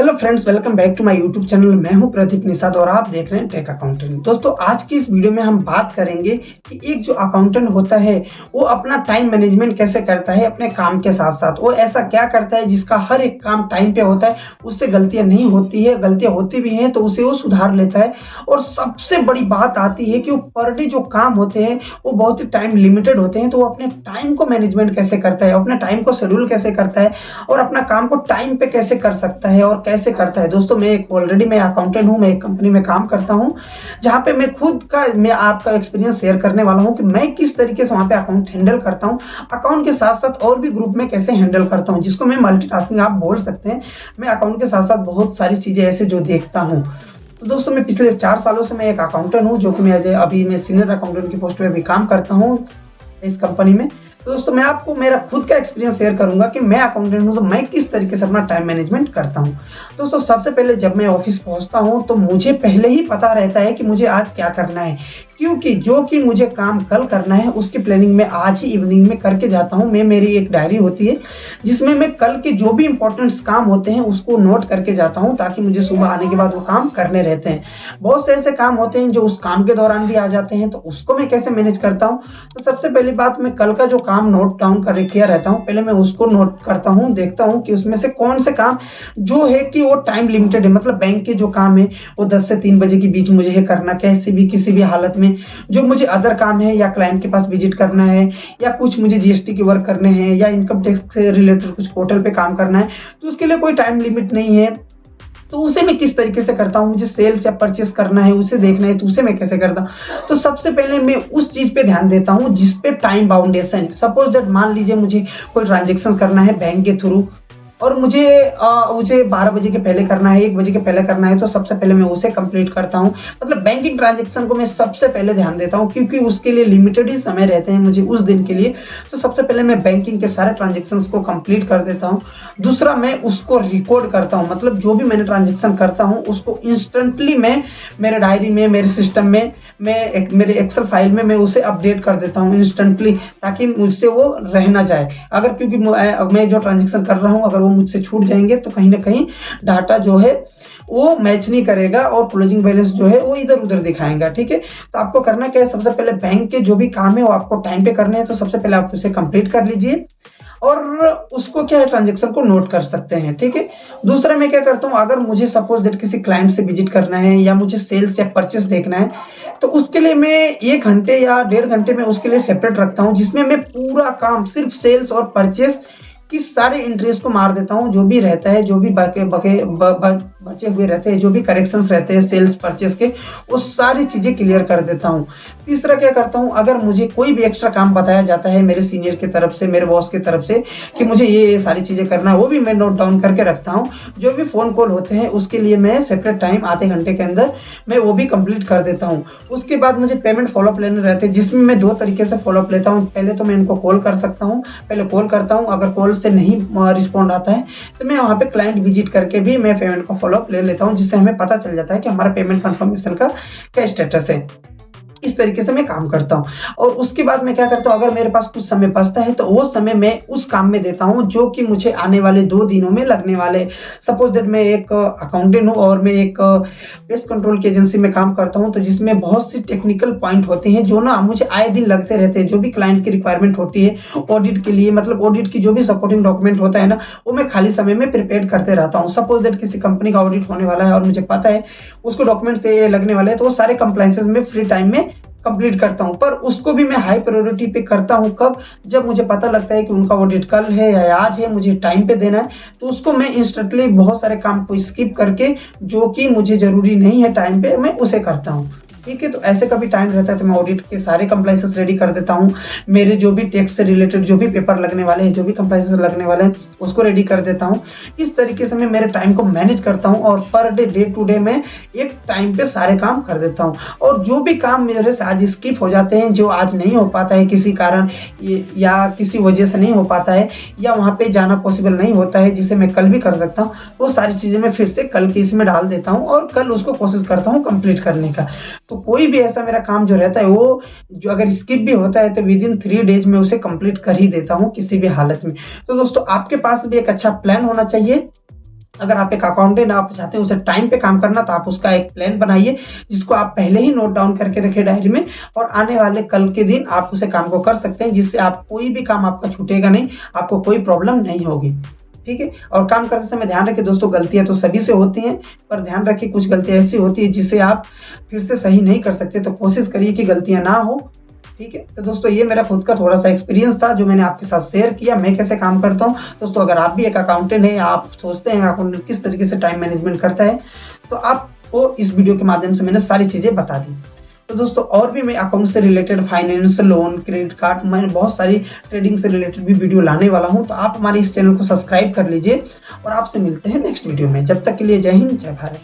Hello friends, welcome back to my YouTube channel. मैं हूं प्रदीप निषाद और आप देख रहे हैं टेक अकाउंटेंट। दोस्तों, आज की इस वीडियो में हम बात करेंगे कि एक जो अकाउंटेंट होता है वो अपना टाइम मैनेजमेंट कैसे करता है अपने काम के साथ साथ। वो ऐसा क्या करता है जिसका हर एक काम टाइम पे होता है, उससे गलतियां नहीं होती है, गलतियां होती भी हैं तो उसे वो सुधार लेता है। और सबसे बड़ी बात आती है कि वो पर डे जो काम होते हैं वो बहुत ही टाइम लिमिटेड होते हैं, तो वो अपने टाइम को मैनेजमेंट कैसे करता है, अपने टाइम को शेड्यूल कैसे करता है और अपना काम को टाइम पे कैसे कर सकता है और कैसे करता है। दोस्तों, मैं अकाउंटेंट हूं, मैं एक कंपनी में काम करता हूं जहां पे मैं आपका एक्सपीरियंस शेयर करने वाला हूं कि मैं किस तरीके से वहां पे अकाउंट हैंडल करता हूं, अकाउंट के साथ साथ और भी ग्रुप में कैसे हैंडल करता हूं, जिसको मैं मल्टीटास्किंग आप बोल सकते हैं। मैं अकाउंट के साथ साथ बहुत सारी चीजें ऐसे जो देखता हूं। तो दोस्तों, मैं पिछले 4 सालों से मैं एक अकाउंटेंट हूं, जो कि मैं सीनियर अकाउंटेंट की पोस्ट पे भी काम करता हूं इस कंपनी में। तो दोस्तों, मैं आपको मेरा खुद का एक्सपीरियंस शेयर करूंगा कि मैं अकाउंटेंट हूं तो मैं किस तरीके से अपना टाइम मैनेजमेंट करता हूं। दोस्तों, सबसे पहले जब मैं ऑफिस पहुंचता हूं तो मुझे पहले ही पता रहता है कि मुझे आज क्या करना है, क्योंकि जो कि मुझे काम कल करना है उसकी प्लानिंग मैं आज ही इवनिंग में करके जाता हूं। मेरी एक डायरी होती है जिसमें मैं कल के जो भी इंपॉर्टेंट काम होते हैं उसको नोट करके जाता हूं, ताकि मुझे सुबह आने के बाद वो काम करने रहते हैं। बहुत से ऐसे काम होते हैं जो उस काम के दौरान भी आ जाते हैं, तो उसको मैं कैसे मैनेज करता हूं। तो सबसे पहली बात, मैं कल का जो काम नोट डाउन कर किया रहता हूं, पहले मैं उसको नोट करता हूं, देखता हूं कि उसमें से कौन से काम जो है कि वो टाइम लिमिटेड है। मतलब बैंक के जो काम है वो 10 से 3 बजे के बीच मुझे ये करना, कैसे भी किसी भी हालत में। जो मुझे अदर काम है या क्लाइंट के पास विजिट करना है या कुछ मुझे जीएसटी के वर्क करने हैं या इनकम टैक्स से रिलेटेड कुछ पोर्टल पे काम करना है, तो उसके लिए कोई टाइम लिमिट नहीं है। तो उसे मैं किस तरीके से करता हूँ, मुझे सेल्स या परचेस करना है, उसे देखना है, तो उसे मैं कैसे करता हूँ। तो सबसे पहले मैं उस चीज पे ध्यान देता हूँ जिस पे टाइम बाउंडेशन है। सपोज दैट, मान लीजिए मुझे कोई ट्रांजेक्शन करना है बैंक के थ्रू और मुझे 12 बजे के पहले करना है, 1 बजे के पहले करना है, तो सबसे पहले मैं उसे कंप्लीट करता हूं। मतलब बैंकिंग ट्रांजैक्शन को मैं सबसे पहले ध्यान देता हूं, क्योंकि उसके लिए लिमिटेड ही समय रहते हैं मुझे उस दिन के लिए। तो सबसे पहले मैं बैंकिंग के सारे ट्रांजैक्शंस को कंप्लीट कर देता हूं। दूसरा, मैं उसको रिकॉर्ड करता हूं, मतलब जो भी मैंने ट्रांजेक्शन करता हूं उसको इंस्टेंटली मैं मेरे डायरी में, मेरे सिस्टम में, मेरे एक्सेल फाइल में मैं उसे अपडेट कर देता हूं इंस्टेंटली, ताकि मुझसे वो रह ना जाए। अगर क्योंकि मैं जो ट्रांजेक्शन कर रहा हूं अगर वो मुझसे छूट जाएंगे तो कहीं ना कहीं डाटा जो है वो मैच नहीं करेगा और क्लोजिंग बैलेंस जो है वो इधर उधर दिखाएगा। ठीक है, तो आपको करना क्या है, सबसे पहले बैंक के जो भी काम है वो आपको टाइम पे करने हैं, तो सबसे पहले आप उसे कंप्लीट कर लीजिए और उसको क्या है, ट्रांजेक्शन को नोट कर सकते हैं। ठीक है, दूसरा मैं क्या करता हूँ, अगर मुझे सपोज दैट किसी क्लाइंट से विजिट करना है या मुझे सेल्स या परचेस देखना है, तो उसके लिए मैं 1 घंटे या 1.5 घंटे में उसके लिए सेपरेट रखता हूँ, जिसमें मैं पूरा काम सिर्फ सेल्स और परचेस की सारे एंट्रीज को मार देता हूँ। जो भी रहता है, जो भी बचे हुए रहते हैं, जो भी करेक्शंस रहते हैं सेल्स परचेस के, वो सारी चीजें क्लियर कर देता हूँ। तीसरा क्या करता हूँ, अगर मुझे कोई भी एक्स्ट्रा काम बताया जाता है मेरे सीनियर की तरफ से, मेरे बॉस की तरफ से कि मुझे ये सारी चीजें करना है, वो भी मैं नोट डाउन करके रखता हूँ। जो भी फोन कॉल होते हैं उसके लिए मैं सेपरेट टाइम आधे घंटे के अंदर मैं वो भी कंप्लीट कर देता हूँ। उसके बाद मुझे पेमेंट फॉलोअप लेने रहते हैं, जिसमें मैं 2 तरीके से फॉलोअप लेता हूँ। पहले तो मैं इनको कॉल कर सकता हूँ, पहले कॉल करता हूँ, अगर कॉल से नहीं रिस्पॉन्ड आता है तो मैं वहां पे क्लाइंट विजिट करके भी मैं पेमेंट का फॉलोअप ले लेता हूं, जिससे हमें पता चल जाता है कि हमारा पेमेंट कंफर्मेशन का क्या स्टेटस है। इस तरीके से मैं काम करता हूं। और उसके बाद मैं क्या करता हूं, अगर मेरे पास कुछ समय बचता है तो वो समय मैं उस काम में देता हूं जो कि मुझे आने वाले 2 दिनों में लगने वाले। सपोज दैट, मैं एक अकाउंटेंट हूं और मैं एक पेस्ट कंट्रोल की एजेंसी में काम करता हूं, तो जिसमें बहुत सी टेक्निकल पॉइंट होते हैं जो ना मुझे आए दिन लगते रहते हैं। जो भी क्लाइंट की रिक्वायरमेंट होती है ऑडिट के लिए, मतलब ऑडिट की जो भी सपोर्टिंग डॉक्यूमेंट होता है ना, वो मैं खाली समय में प्रिपेयर करते रहता हूँ। सपोज दैट, किसी कंपनी का ऑडिट होने वाला है और मुझे पता है उसको डॉक्यूमेंट लगने वाले हैं, तो वो सारे कंप्लायंसेस में फ्री टाइम में कंप्लीट करता हूं। पर उसको भी मैं हाई प्रायोरिटी पे करता हूं, कब, जब मुझे पता लगता है कि उनका ऑडिट कल है या आज है, मुझे टाइम पे देना है, तो उसको मैं इंस्टेंटली बहुत सारे काम को स्किप करके, जो कि मुझे जरूरी नहीं है टाइम पे, मैं उसे करता हूं। ठीक है, तो ऐसे कभी टाइम रहता है तो मैं ऑडिट के सारे कंप्लायंसेस रेडी कर देता हूँ। मेरे जो भी टैक्स से रिलेटेड जो भी पेपर लगने वाले हैं, जो भी कंप्लायंसेस लगने वाले हैं, उसको रेडी कर देता हूँ। इस तरीके से मैं मेरे टाइम को मैनेज करता हूँ और पर डे टू डे में एक टाइम पे सारे काम कर देता हूँ। और जो भी काम मेरे से आज स्किप हो जाते हैं, जो आज नहीं हो पाता है किसी कारण या किसी वजह से नहीं हो पाता है, या वहाँ पे जाना पॉसिबल नहीं होता है जिसे मैं कल भी कर सकता हूँ, वो सारी चीजें मैं फिर से कल के इसमें डाल देता हूँ और कल उसको कोशिश करता हूँ कंप्लीट करने का। तो कोई भी ऐसा मेरा काम जो रहता है, वो जो अगर स्किप भी होता है तो विद इन 3 डेज में उसे कंप्लीट कर ही देता हूँ किसी भी हालत में। तो दोस्तों, आपके पास भी एक अच्छा प्लान होना चाहिए अगर आप एक अकाउंटेंट आप चाहते हैं उसे टाइम पे काम करना, तो आप उसका एक प्लान बनाइए जिसको आप पहले ही नोट डाउन करके रखें डायरी में, और आने वाले कल के दिन आप उसे काम को कर सकते हैं, जिससे आप कोई भी काम आपका छूटेगा नहीं, आपको कोई प्रॉब्लम नहीं होगी। ठीक है, और काम करते समय ध्यान रखें दोस्तों, गलतियां तो सभी से होती हैं, पर ध्यान रखें कुछ गलतियां ऐसी होती है जिसे आप फिर से सही नहीं कर सकते, तो कोशिश करिए कि गलतियां ना हो। ठीक है, तो दोस्तों ये मेरा खुद का थोड़ा सा एक्सपीरियंस था जो मैंने आपके साथ शेयर किया, मैं कैसे काम करता हूँ। दोस्तों अगर आप भी एक अकाउंटेंट हैं, आप सोचते हैं अकाउंटेंट किस तरीके से टाइम मैनेजमेंट करता है, तो आपको इस वीडियो के माध्यम से मैंने सारी चीज़ें बता दी। तो दोस्तों और भी मैं अकाउंट से related, finance, loan, credit card, मैं बहुत सारी ट्रेडिंग से रिलेटेड भी वीडियो लाने वाला हूँ, तो आप हमारे इस चैनल को सब्सक्राइब कर लीजिए, और आपसे मिलते हैं नेक्स्ट वीडियो में। जब तक के लिए जय हिंद, जय भारत।